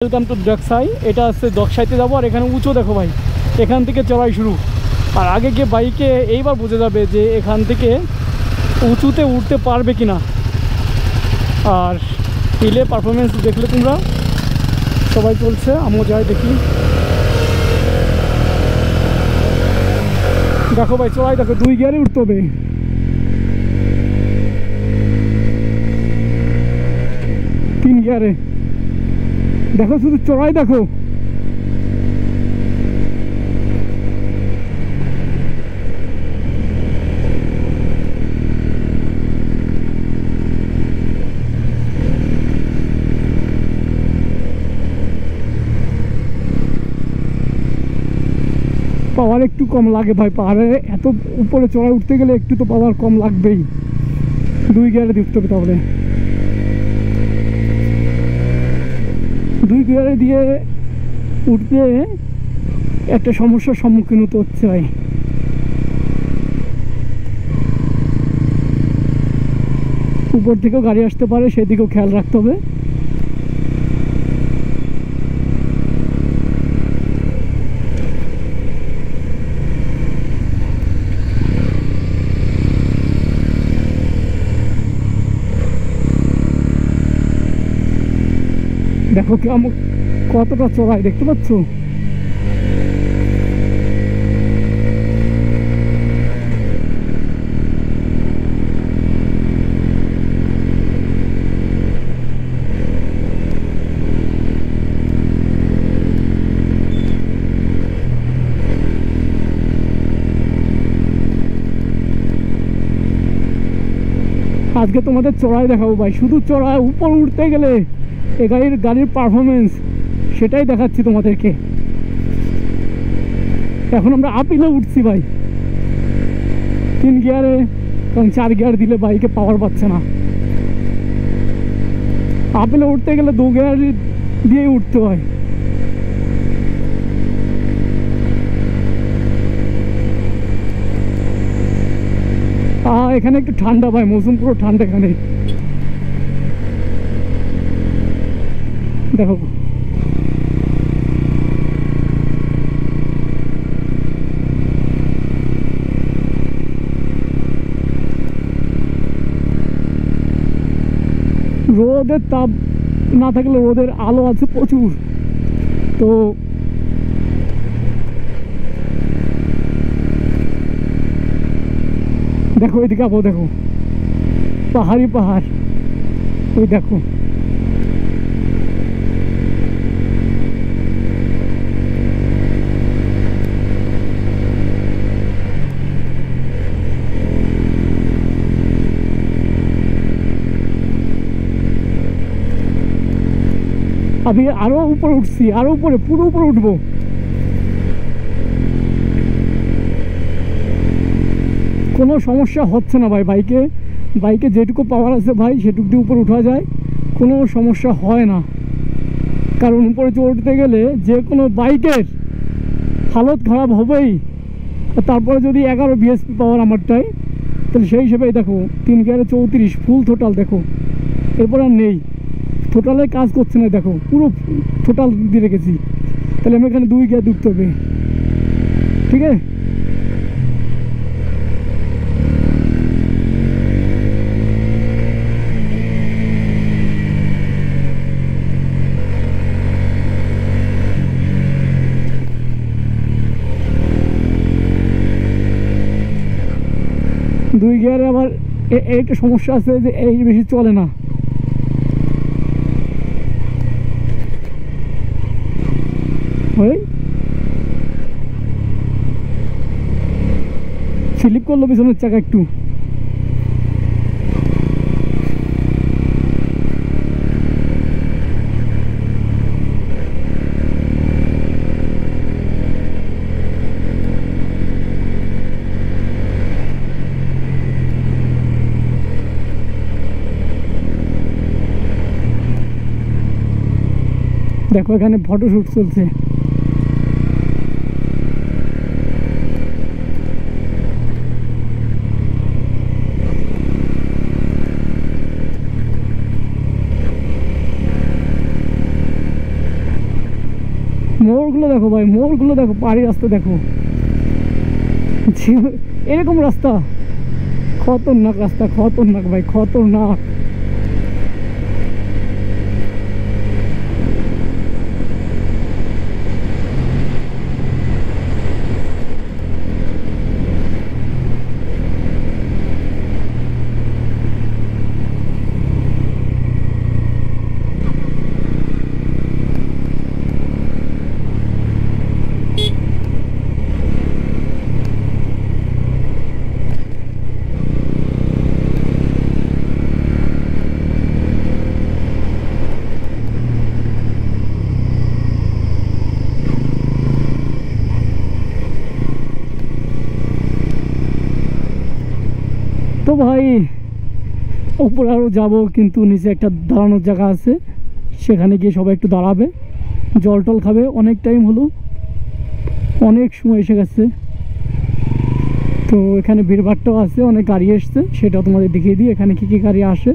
Welcome to দকসাই। এটা হচ্ছে দকসাইতে যাবো। আর এখানে উঁচু দেখো ভাই, এখান থেকে চড়াই শুরু। আর আগে গিয়ে বাইকে এইবার বোঝা যাবে যে এখান থেকে উঁচুতে উঠতে পারবে কি না। আর হিলে পারফরমেন্স দেখলে তোমরা, সবাই চলছে, আমিও যাই দেখি। দেখো ভাই চড়াই দেখো, 2 গিয়ারে উঠতে হবে। তিন গিয়ারে দেখো, শুধু চড়াই দেখো। পাওয়ার একটু কম লাগে ভাই, পাহাড়ে এত উপরে চড়াই উঠতে গেলে একটু তো পাওয়ার কম লাগবেই। 2 গিয়ারে দিতে হবে। তাহলে 2 গিয়ারে দিয়ে উঠতে একটা সমস্যার সম্মুখীন হতে হচ্ছে ভাই। উপর থেকেও গাড়ি আসতে পারে, সেদিকেও খেয়াল রাখতে হবে। দেখো কেমন, কতটা চড়াই দেখতে পাচ্ছ। আজকে তোমাদের চড়াই দেখাবো ভাই, শুধু চড়াই। উপর উঠতে গেলে এই গাড়ির পারফরমেন্স সেটাই দেখাচ্ছি তোমাদেরকে। এখন আমরা আপিলে উঠছি ভাই 3 গিয়ারে, কারণ 4 গিয়ার দিলে বাইকে পাওয়ার পাচ্ছে না। আপিলে উঠতে গেলে 2 গিয়ার দিয়েই উঠতে হয়। এখানে একটু ঠান্ডা ভাই, মৌসুম পুরো ঠান্ডা এখানে। দেখো রোদের তাপ না থাকলে রোদের আলো আছে প্রচুর। তো দেখো এদিকে আবো, দেখো পাহাড়ি পাহাড়, ওই দেখো। আমি আরো উপরে উঠছি, আরো উপরে, পুরো উপরে উঠবো। কোনো সমস্যা হচ্ছে না ভাই বাইকে যেটুকু পাওয়ার আছে ভাই সেটুকু দিয়ে উপরে উঠা যায়, কোনো সমস্যা হয় না। কারণ উপরে চড়তে গেলে যে কোনো বাইকের হালত খারাপ হবেই। তারপরে যদি 11 বিএসপি পাওয়ার আমারটাই, তাহলে সেই হিসেবেই দেখো 3 গিয়ারে 34 ফুল টোটাল দেখো। এরপর আর নেই, টোটালে কাজ করছে না, দেখো পুরো টোটাল দিয়ে রেখেছি। তাহলে আমি এখানে 2 গিয়ার ঢুকতে হবে, ঠিক আছে। দুই গিয়ারে আবার একটা সমস্যা আছে যে এই বেশি চলে না। ওই স্লিপ করলো পিছনের চাকা একটু। দেখো এখানে ফটোশুট চলছে। মোড়গুলো দেখো ভাই, মোড়গুলো দেখো, পাহাড়ি রাস্তা দেখো, এরকম রাস্তা খতরনাক রাস্তা, খতরনাক ভাই, খতরনাক। তো ভাই উপরে আরও যাবো, কিন্তু নিচে একটা দাঁড়ানোর জায়গা আছে, সেখানে গিয়ে সবাই একটু দাঁড়াবে, জল টল খাবে। অনেক টাইম হলো, অনেক সময় এসে গেছে। তো এখানে ভিড়ভাট্টাও আছে, অনেক গাড়ি এসছে, সেটাও তোমাদের দেখিয়ে দিই এখানে কী কী গাড়ি আসে।